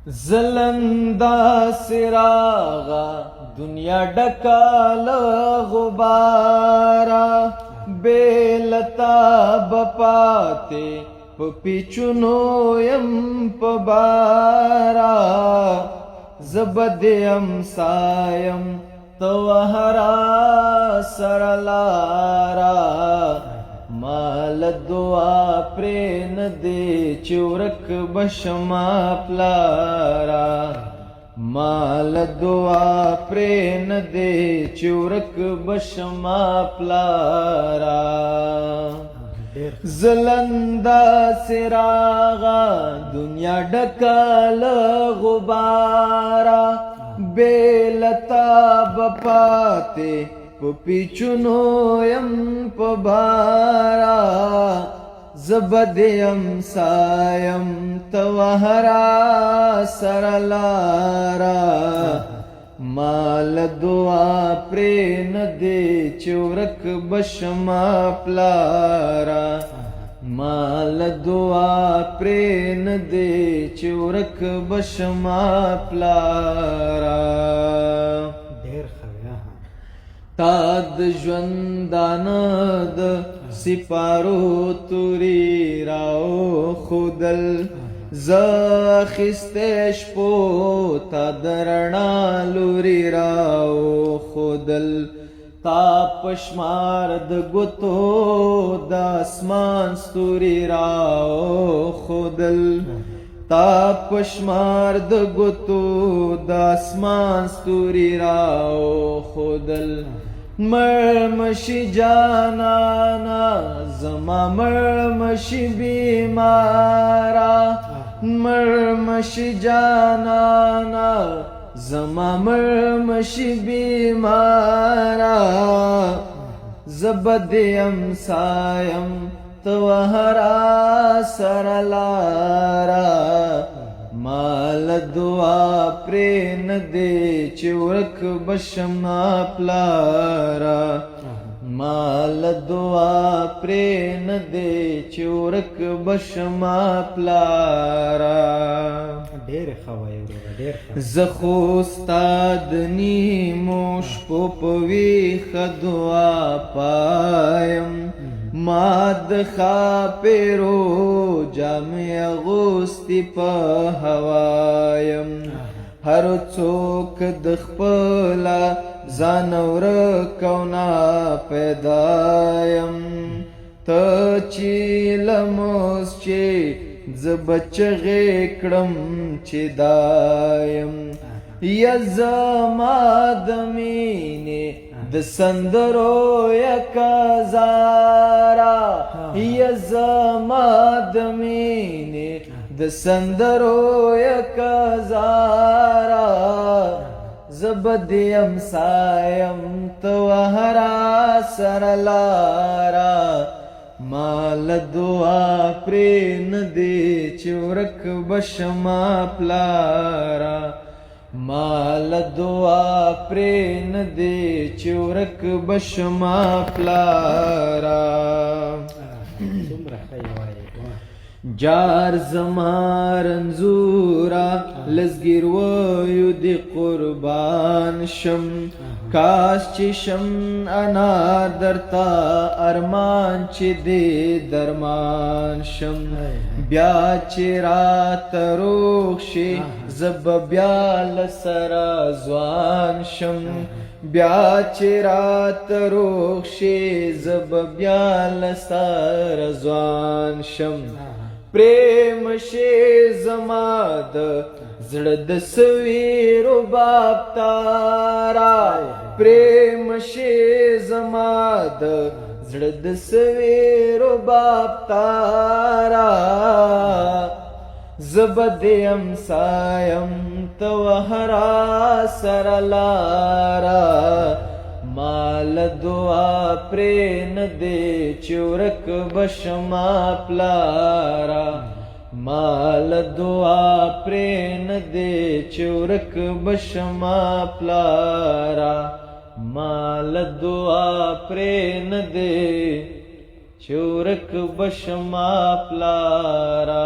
زلندا سراغا دنیا ډکال غبارا بیلتا بپاتے پپیچونو یم پبارا زبدیم سایم توہرا سرلارا مال دعا پرین دے چورک بشما پلارا مال دعا پرین دے چورک بشما پلارا زلندا سراغا دنیا ڈکال غبارا بیلتا بپاتے پپیچونو یم پبارا زبدیم سایم توہرا سرلارا مال دعا پرین دے چورک بشما پلارا مال دعا پرین دے چورک بشما پلارا تاد ژوندانه د سپارو توری راو خودل زخسته شپو تا درنا لوري راو خودل تا پشمار د ګوتو د اسمان ستوري راو خودل تا پشمار د ګوتو د اسمان ستوري راو خودل مرمشی جانانا زما مرمشی بیمارا مرمشی جانانا زما مرمشی بیمارا زبدیم سایم توہرا سرلارا مال دعا پرین دے چورک بشما پلارا مال دعا پرین دے چورک بشما پلارا ډېر ښه وایې وروره ډېر ښه زخو استاد نیمو شپو په ویښه دعا پایم ما د خاپیرو جامې اغوستې په هوایم هر څوک د خپله ځان ورکو ناپیدایم ته چې لموس چې زه به چغې کړم چې دایم یا زما د مینې د سندرو یکا زارا یا زما د مینې د سندرو یکا زارا زبدیم سایم توہرا سرلارا مال دعا پرین دے چورک بشما پلارا مال دعا پرین دے چورک بشما پلارا څومره ښه یې وایې جار زما رنځورا لزګیر ویو دی قربان شم کاش چې شم انار درتا ارمان چې دی درمان شم بیا چې رات روغ شي زب بیا لسرا ځوان شم بیا چې رات روغ شي زب بیا لسرا ځوان شم پریم شي زما د زړه د سویرو باب تارا پریم شي زما د زړه د سویرو باب تارا زبدیم سایم توہرا سرلارا مال دعا پرین دے چورک بشما پلارا مال دعا پرین دے چورک بشما پلارا مال دعا پرین دے چورک بشما پلارا